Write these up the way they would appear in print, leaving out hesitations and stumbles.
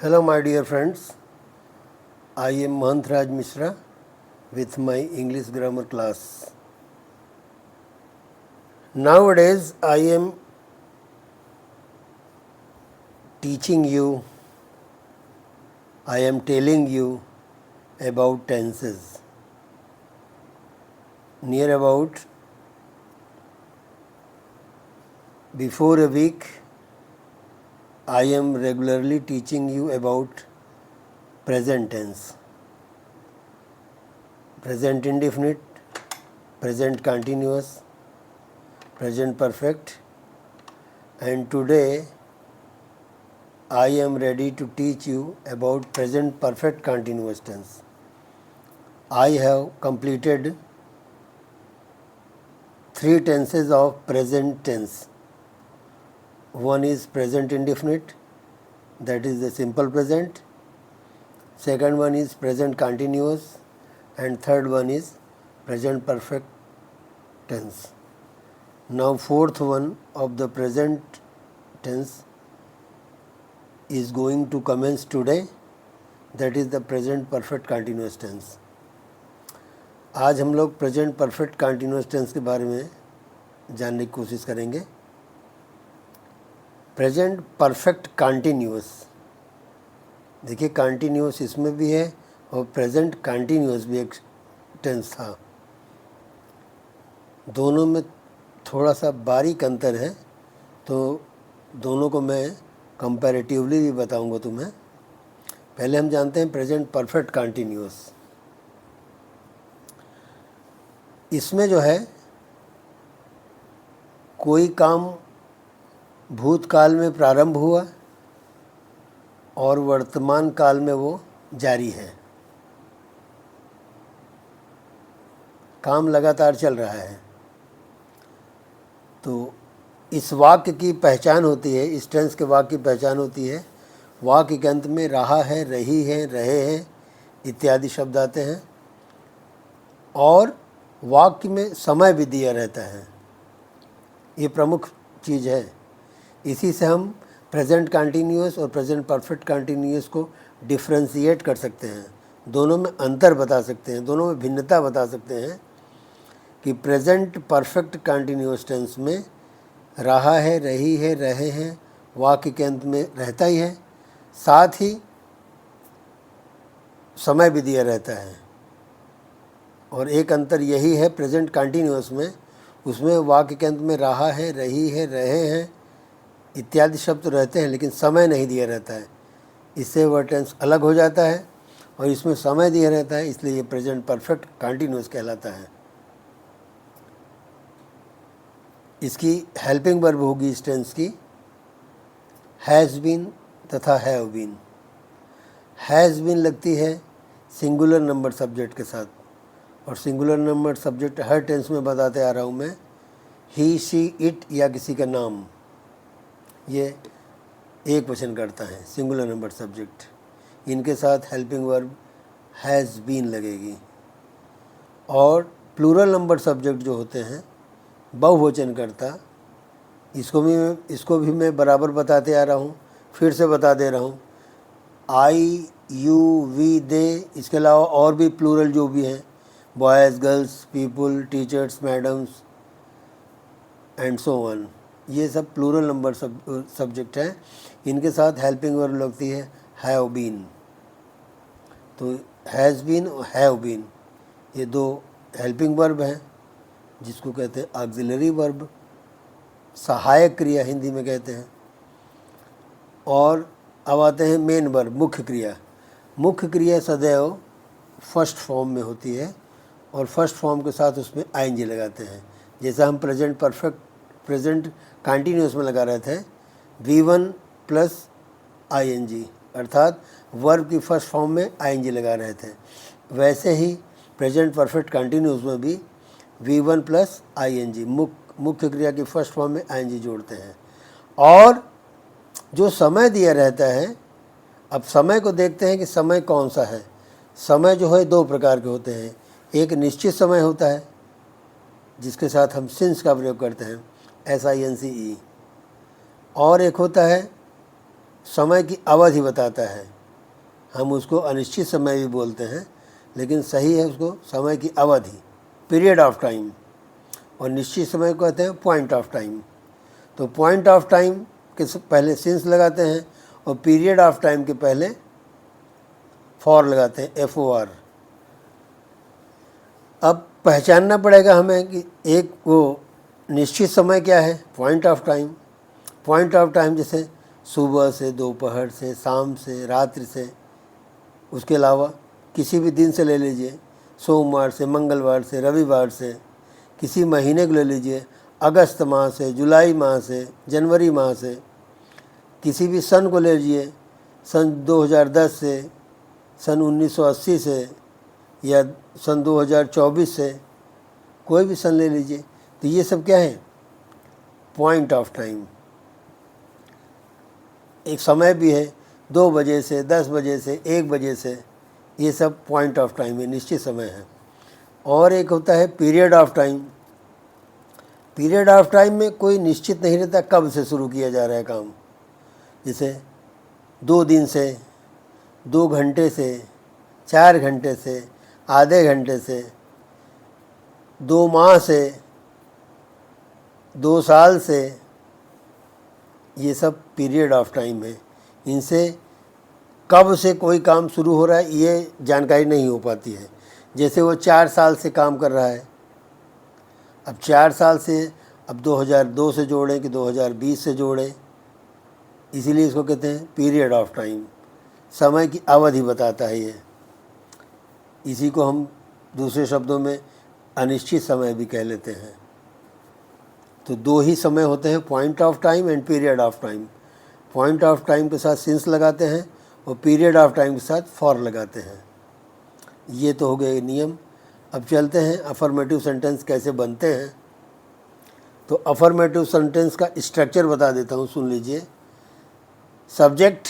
Hello my dear friends, I am Mahantraj Mishra with my English grammar class. Nowadays I am teaching you, I am telling you about tenses. Near about before a week I am regularly teaching you about present tense, present indefinite, present continuous, present perfect, and today I am ready to teach you about present perfect continuous tense. I have completed 3 tenses of present tense. One is present indefinite, that is the simple present. Second one is present continuous, and third one is present perfect tense. Now fourth one of the present tense is going to commence today, that is the present perfect continuous tense. आज हम लोग present perfect continuous tense के बारे में जानने की कोशिश करेंगे. प्रेजेंट परफेक्ट कंटिन्यूअस, देखिए कंटिन्यूअस इसमें भी है और प्रेजेंट कंटिन्यूअस भी एक टेंस था. दोनों में थोड़ा सा बारीक अंतर है, तो दोनों को मैं कंपैरेटिवली भी बताऊंगा तुम्हें. पहले हम जानते हैं प्रेजेंट परफेक्ट कंटिन्यूअस. इसमें जो है कोई काम भूतकाल में प्रारंभ हुआ और वर्तमान काल में वो जारी है. काम लगातार चल रहा है. तो इस वाक्य की पहचान होती है, इस टेंस के वाक्य की पहचान होती है, वाक्य के अंत में रहा है, रही है, रहे हैं इत्यादि शब्द आते हैं, और वाक्य में समय भी दिया रहता है. ये प्रमुख चीज़ है. इसी से हम प्रेजेंट कंटिन्यूअस और प्रेजेंट परफेक्ट कंटिन्यूअस को डिफ्रेंशिएट कर सकते हैं. दोनों में अंतर बता सकते हैं, दोनों में भिन्नता बता सकते हैं कि प्रेजेंट परफेक्ट कंटिन्यूअस टेंस में रहा है, रही है, रहे हैं वाक्य के अंत में रहता ही है, साथ ही समय भी दिया रहता है. और एक अंतर यही है प्रेजेंट कंटिन्यूअस में, उसमें वाक्य के अंत में रहा है, रही है, रहे हैं इत्यादि शब्द रहते हैं, लेकिन समय नहीं दिया रहता है. इससे वह टेंस अलग हो जाता है, और इसमें समय दिया रहता है, इसलिए ये प्रेजेंट परफेक्ट कंटिन्यूअस कहलाता है. इसकी हेल्पिंग वर्ब होगी इस टेंस की हैज़ बीन तथा हैव बीन. हैज़ बीन लगती है सिंगुलर नंबर सब्जेक्ट के साथ, और सिंगुलर नंबर सब्जेक्ट हर टेंस में बताते आ रहा हूँ मैं. ही, शी, इट या किसी का नाम, ये एक वचन करता है सिंगुलर नंबर सब्जेक्ट. इनके साथ हेल्पिंग वर्ब हैज़ बीन लगेगी. और प्लूरल नंबर सब्जेक्ट जो होते हैं बहुवचन करता, इसको भी मैं बराबर बताते आ रहा हूँ, फिर से बता दे रहा हूँ. आई, यू, वी, दे, इसके अलावा और भी प्लूरल जो भी हैं, boys, girls, people, teachers, madams and so on, ये सब प्लूरल नंबर सब्जेक्ट हैं. इनके साथ हेल्पिंग वर्ब लगती है हैव बीन. तो हैज़ बीन और हैव बीन ये दो हेल्पिंग वर्ब हैं, जिसको कहते हैं ऑक्सिलरी वर्ब, सहायक क्रिया हिंदी में कहते हैं. और अब आते हैं मेन वर्ब, मुख्य क्रिया. मुख्य क्रिया सदैव फर्स्ट फॉर्म में होती है, और फर्स्ट फॉर्म के साथ उसमें आईएनजी लगाते हैं. जैसा हम प्रेजेंट परफेक्ट प्रेजेंट कंटिन्यूअस में लगा रहे थे V1 प्लस आईएनजी, अर्थात वर्ब की फर्स्ट फॉर्म में आईएनजी लगा रहे थे, वैसे ही प्रेजेंट परफेक्ट कंटिन्यूअस में भी V1 प्लस आईएनजी मुख्य क्रिया की फर्स्ट फॉर्म में आईएनजी जोड़ते हैं. और जो समय दिया रहता है, अब समय को देखते हैं कि समय कौन सा है. समय जो है दो प्रकार के होते हैं. एक निश्चित समय होता है जिसके साथ हम सिंस का प्रयोग करते हैं, SINCE, और एक होता है समय की अवधि बताता है, हम उसको अनिश्चित समय भी बोलते हैं, लेकिन सही है उसको समय की अवधि, पीरियड ऑफ टाइम, और निश्चित समय को कहते हैं पॉइंट ऑफ टाइम। तो पॉइंट ऑफ टाइम के पहले सिंस लगाते हैं और पीरियड ऑफ टाइम के पहले फॉर लगाते हैं, FOR। अब पहचानना पड़ेगा हमें कि एक वो निश्चित समय क्या है, point of time. Point of time जैसे सुबह से, दोपहर से, शाम से, रात्रि से, उसके अलावा किसी भी दिन से ले लीजिए, सोमवार से, मंगलवार से, रविवार से, किसी महीने को ले लीजिए, अगस्त माह से, जुलाई माह से, जनवरी माह से, किसी भी सन को ले लीजिए, सन 2010 से, सन 1980 से, या सन 2024 से, कोई भी सन ले लीजिए। तो ये सब क्या है, पॉइंट ऑफ टाइम। एक समय भी है, 2 बजे से, 10 बजे से, 1 बजे से, ये सब पॉइंट ऑफ टाइम है, निश्चित समय है। और एक होता है period of time. Period of time में कोई निश्चित नहीं रहता कब से शुरू किया जा रहा है काम। जैसे 2 दिन से, 2 घंटे से, 4 घंटे से, आधे घंटे से, 2 माह से, 2 साल से, ये सब पीरियड ऑफ टाइम है। इनसे कब से कोई काम शुरू हो रहा है ये जानकारी नहीं हो पाती है। जैसे वो 4 साल से काम कर रहा है, अब 4 साल से, अब 2002 से जोड़ें कि 2020 से जोड़ें, इसीलिए इसको कहते हैं पीरियड ऑफ टाइम। समय की अवधि बताता है ये। इसी को हम दूसरे शब्दों में अनिश्चित समय भी कह लेते हैं। तो 2 ही समय होते हैं, point of time and period of time. Point of time के साथ सिंस लगाते हैं और पीरियड ऑफ टाइम के साथ फॉर लगाते हैं। ये तो हो गए नियम। अब चलते हैं अफर्मेटिव सेंटेंस कैसे बनते हैं। तो अफर्मेटिव सेंटेंस का स्ट्रक्चर बता देता हूँ, सुन लीजिए। Subject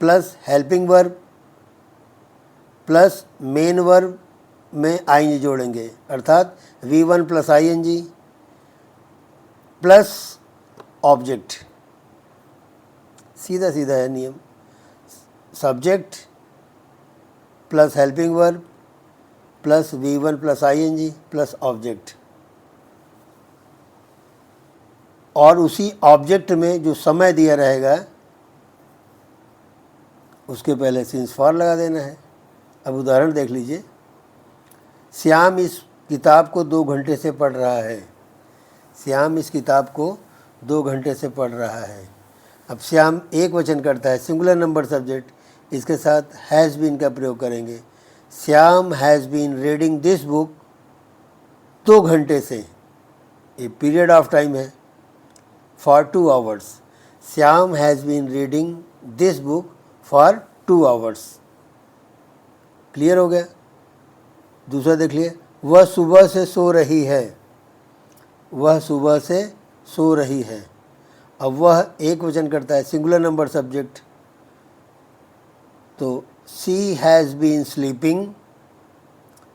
plus helping verb plus main verb में आईएनजी जोड़ेंगे, अर्थात V1 plus ING plus object. सीधा सीधा है नियम। Subject plus helping verb plus V1 plus ING plus object, और उसी ऑब्जेक्ट में जो समय दिया रहेगा उसके पहले सिंस फॉर लगा देना है। अब उदाहरण देख लीजिए। श्याम इस किताब को 2 घंटे से पढ़ रहा है। श्याम इस किताब को 2 घंटे से पढ़ रहा है। अब श्याम एक वचन करता है, सिंगुलर नंबर सब्जेक्ट, इसके साथ हैज़ बीन का प्रयोग करेंगे। Shyam has been reading this book 2 घंटे से, ये पीरियड ऑफ टाइम है, for 2 hours. Shyam has been reading this book for 2 hours. Clear हो गया। दूसरा देख लिए, वह सुबह से सो रही है। वह सुबह से सो रही है। अब वह एक वचन करता है, सिंगुलर नंबर सब्जेक्ट, तो she has been sleeping.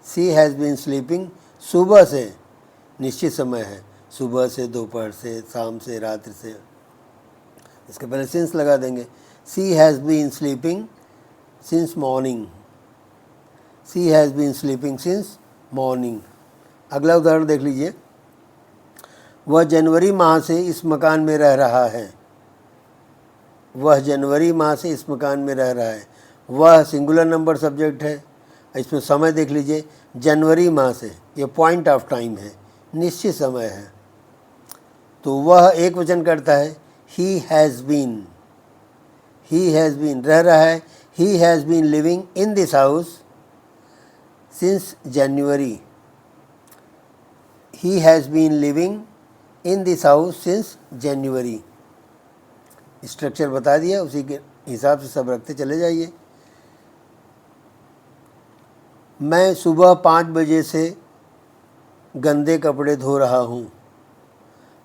She has been sleeping सुबह से, निश्चित समय है, सुबह से, दोपहर से, शाम से, रात्रि से। इसके पहले सिंस लगा देंगे। She has been sleeping since morning. She has been sleeping since morning. अगला उदाहरण देख लीजिए। वह जनवरी माह से इस मकान में रह रहा है। वह जनवरी माह से इस मकान में रह रहा है। वह सिंगुलर नंबर सब्जेक्ट है। इसमें समय देख लीजिए, जनवरी माह से, ये पॉइंट ऑफ टाइम है, निश्चित समय है। तो वह एक वचन करता है, he has been. He has been रह रहा है। He has been living in this house since January. He has been living in this house since January. Structure बता दिया, उसी के हिसाब से सब रखते चले जाइए। मैं सुबह 5 बजे से गंदे कपड़े धो रहा हूँ।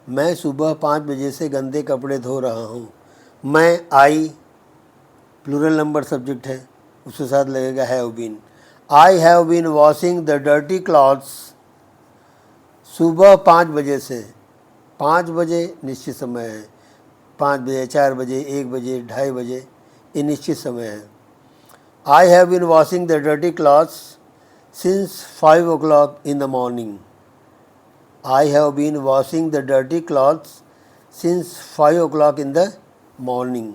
मैं सुबह 5 बजे से गंदे कपड़े धो रहा हूँ। मैं आई प्लूरल नंबर सब्जेक्ट है, उसके साथ लगेगा have been. I have been washing the dirty clothes. सुबह 5 बजे से, 5 बजे निश्चित समय है, 5 बजे, 4 बजे, 1 बजे, 2:30 बजे, ये निश्चित समय है। I have been washing the dirty clothes since 5 o'clock in the morning. I have been washing the dirty clothes since 5 o'clock in the morning.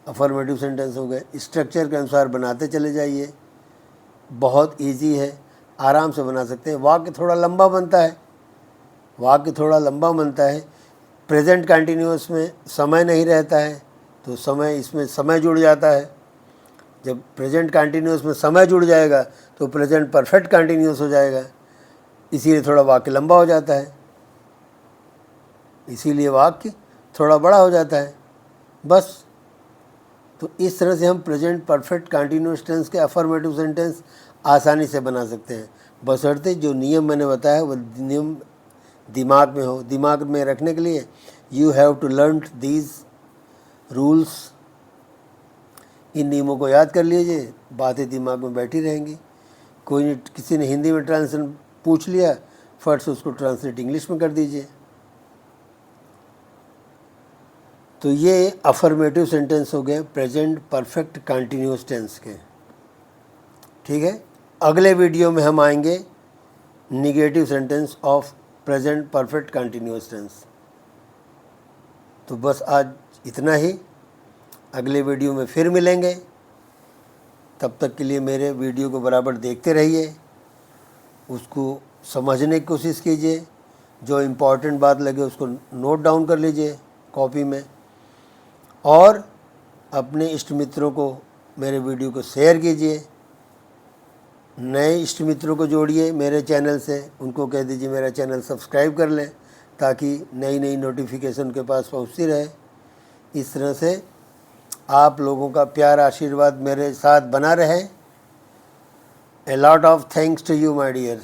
Affirmative sentence हो गए। स्ट्रक्चर के अनुसार बनाते चले जाइए, बहुत इजी है, आराम से बना सकते हैं। वाक्य थोड़ा लंबा बनता है, प्रेजेंट कंटिन्यूअस में समय नहीं रहता है तो समय, इसमें समय जुड़ जाता है। जब प्रेजेंट कंटिन्यूअस में समय जुड़ जाएगा तो प्रेजेंट परफेक्ट कंटिन्यूअस हो जाएगा, इसीलिए थोड़ा वाक्य लंबा हो जाता है, इसीलिए वाक्य थोड़ा बड़ा हो जाता है बस। तो इस तरह से हम प्रेजेंट परफेक्ट कंटिन्यूअस टेंस के अफर्मेटिव सेंटेंस आसानी से बना सकते हैं, बशर्ते जो नियम मैंने बताया वो नियम दिमाग में हो। दिमाग में रखने के लिए you have to learn these rules. इन नियमों को याद कर लीजिए, बातें दिमाग में बैठी रहेंगी। कोई नहीं, किसी ने हिंदी में ट्रांसलेशन पूछ लिया, फट से उसको ट्रांसलेट इंग्लिश में कर दीजिए। तो ये अफर्मेटिव सेंटेंस हो गए प्रेजेंट परफेक्ट कंटिन्यूअस टेंस के। ठीक है, अगले वीडियो में हम आएंगे negative sentence of present perfect continuous tense. तो बस आज इतना ही, अगले वीडियो में फिर मिलेंगे। तब तक के लिए मेरे वीडियो को बराबर देखते रहिए, उसको समझने की कोशिश कीजिए, जो इम्पोर्टेंट बात लगे उसको नोट डाउन कर लीजिए कॉपी में, और अपने इष्ट मित्रों को मेरे वीडियो को शेयर कीजिए। नए इष्ट मित्रों को जोड़िए मेरे चैनल से, उनको कह दीजिए मेरा चैनल सब्सक्राइब कर लें ताकि नई नई नोटिफिकेशन उनके पास पहुंचती रहे। इस तरह से आप लोगों का प्यार आशीर्वाद मेरे साथ बना रहे। A lot of thanks to you, my dear.